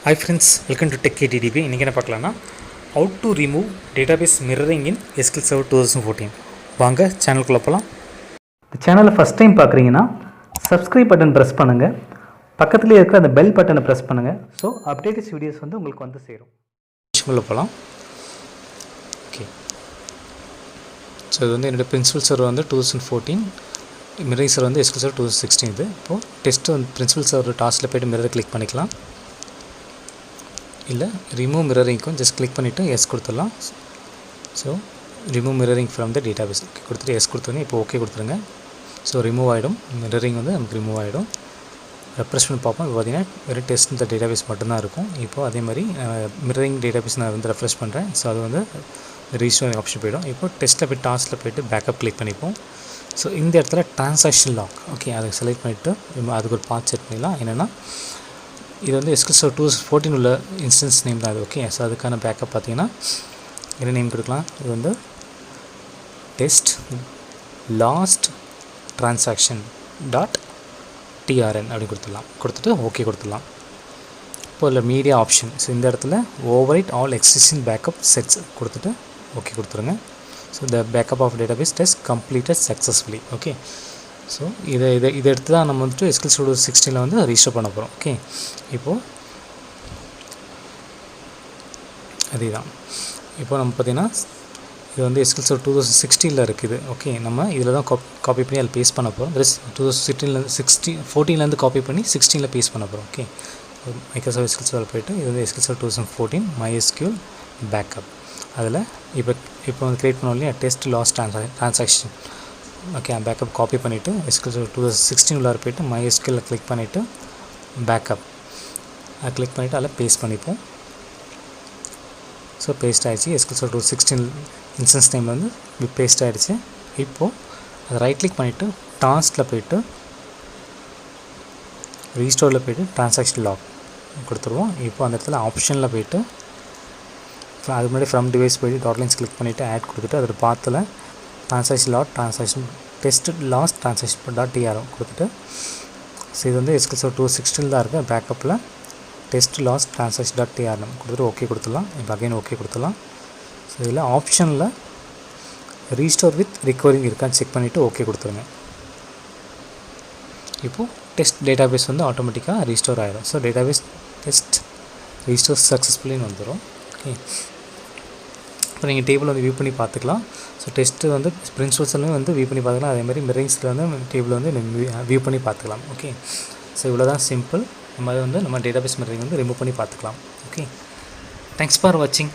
Hi friends, welcome to TechIT DBA. இன்றைக்கி என்ன பார்க்கலாம்னா how to remove database mirroring in SQL Server 2014. வாங்க சேனலுக்குள்ளே போகலாம். இந்த சேனலை ஃபஸ்ட் டைம் பார்க்குறீங்கன்னா சப்ஸ்கிரைப் பட்டன் ப்ரெஸ் பண்ணுங்கள், பக்கத்துலேயே இருக்கிற அந்த பெல் பட்டனை ப்ரெஸ் பண்ணுங்கள். ஸோ அப்டேட்டஸ் வீடியோஸ் வந்து உங்களுக்கு வந்து சேரும். உள்ளே போகலாம். ஓகே, ஸோ இது வந்து என்னோடய பிரின்சிபல் சர்வர் வந்து 2014, மிரரிங் சர்வர் வந்து SQL Server 2016. இது இப்போது டெஸ்ட்டு வந்து பிரின்சிபல் சர்வர் டாஸ்கில் போய்ட்டு மிரரை கிளிக் பண்ணிக்கலாம், இல்லை ரிமூவ் மிரரிங்க்கும் ஜஸ்ட் கிளிக் பண்ணிவிட்டு எஸ் கொடுத்துடலாம். So remove mirroring from the database கொடுத்துட்டு எஸ் கொடுத்துருங்க. இப்போ ஓகே கொடுத்துருங்க. ஸோ ரிமூவ் ஆகிடும், மிரரிங் வந்து நமக்கு ரிமூவ் ஆகிடும். ரெப்ரெஸ் பண்ணி பார்ப்போம். இப்போ பார்த்தீங்கன்னா வெறும் டெஸ்ட் இந்த டேட்டாபேஸ் மட்டும்தான் இருக்கும். இப்போது அதே மாதிரி மிரரிங் டேட்டாபேஸ் நான் வந்து ரெஃப்ரெஷ் பண்ணுறேன். ஸோ அது வந்து ரீஸ்டோரிங் ஆப்ஷன் போய்டும். இப்போ டெஸ்ட்டில் போய் டாஸ்கில் போய்ட்டு பேக்கப் கிளிக் பண்ணிப்போம். ஸோ இந்த இடத்துல ட்ரான்சாக்ஷன் லாக், ஓகே, அதை செலக்ட் பண்ணிவிட்டு அதுக்கு ஒரு பார்ட் செட் பண்ணிடலாம். என்னென்னா இது வந்து SQL Server 2014 உள்ள இன்ஸ்டன்ஸ் நேம் தான் அது. ஓகே, ஸோ அதுக்கான பேக்கப் பார்த்தீங்கன்னா என்ன நேம் கொடுக்கலாம், இது வந்து test last transaction dot TRN அப்படி கொடுத்துடலாம். கொடுத்துட்டு ஓகே கொடுத்துடலாம். இப்போ இல்லை மீடியா ஆப்ஷன், ஸோ இந்த இடத்துல overwrite all existing backup sets கொடுத்துட்டு ஓகே கொடுத்துருங்க. So the backup of database test completed successfully. Okay, so இதை எடுத்து தான் நம்ம வந்துட்டு SQL Server 16 வந்து ரிஜிஸ்டர் பண்ண போகிறோம். ஓகே, இப்போது அதே தான். இப்போ நம்ம பார்த்திங்கன்னா இது வந்து SQL Server 2016 இருக்குது. ஓகே, நம்ம இதில் தான் காப்பி பண்ணி அதில் பேஸ்ட் பண்ண போகிறோம். ப்ளஸ் 2016 14 காப்பி பண்ணி 16 பேஸ்ட் பண்ண போகிறோம். ஓகே, மைக்ரோசாஃப்ட் SQL Server போய்ட்டு இது வந்து SQL Server 2014 MySQL பேக்கப், அதில் இப்போ வந்து க்ரியேட் பண்ணோம் இல்லையா test last transaction. Okay, backup copy பண்ணிவிட்டு SQL Server 2016 உள்ளார போய்ட்டு MySQL கிளிக் பண்ணிவிட்டு பேக்கப் அதை கிளிக் பண்ணிவிட்டு அதில் பேஸ்ட் பண்ணிப்போம். ஸோ பேஸ்ட் ஆகிடுச்சு. SQL Server 2016 இன்ஸ்டன்ஸ் டைம் வந்து பேஸ்ட் ஆகிடுச்சு. இப்போது அதை ரைட் கிளிக் பண்ணிவிட்டு டாஸ்கில் போய்ட்டு ரீஸ்டோரில் போய்ட்டு ட்ரான்சாக்ஷன் லாக் கொடுத்துருவோம். இப்போ அந்த இடத்துல ஆப்ஷனில் போய்ட்டு அது முன்னாடி ஃப்ரம் டிவைஸ் போய்ட்டு டாட்லைன்ஸ் கிளிக் பண்ணிவிட்டு ஆட் கொடுத்துட்டு அதோட பாத்தில் transaction log transaction test last transaction dot TRN கொடுத்துட்டு, ஸோ இது வந்து SQL Server 2016 தான் இருக்குது. பேக்கப்பில் test last transaction dot TRN கொடுத்துட்டு ஓகே கொடுத்துடலாம். இப்போ அகைன் ஓகே கொடுத்துடலாம். ஸோ இதில் ஆப்ஷனில் ரீஸ்டோர் வித் ரிகவரிங் இருக்கான்னு செக் பண்ணிவிட்டு ஓகே கொடுத்துருங்க. இப்போது டெஸ்ட் டேட்டாபேஸ் வந்து ஆட்டோமேட்டிக்காக ரீஸ்டோர் ஆகிடும். ஸோ டேட்டாபேஸ் டெஸ்ட் ரீஸ்டோர் சக்ஸஸ்ஃபுல்லின்னு வந்துடும். ஓகே, இப்போ நீங்கள் டேபிள் வந்து வியூ பண்ணி பார்த்துக்கலாம். ஸோ டெஸ்ட்டு வந்து பிரின்சிபல்ஸ்லையும் வந்து வியூ பண்ணி பார்த்துக்கலாம். அதே மாதிரி மிரரிங்ஸில் வந்து டேபிள் வந்து வியூ பண்ணி பார்த்துக்கலாம். ஓகே, ஸோ இவ்வளோ தான் சிம்பிள். நம்ம அதை வந்து நம்ம டேட்டாபேஸ் மிரரிங் வந்து ரிமூவ் பண்ணி பார்த்துக்கலாம். ஓகே, தேங்க்ஸ் ஃபார் வாட்சிங்.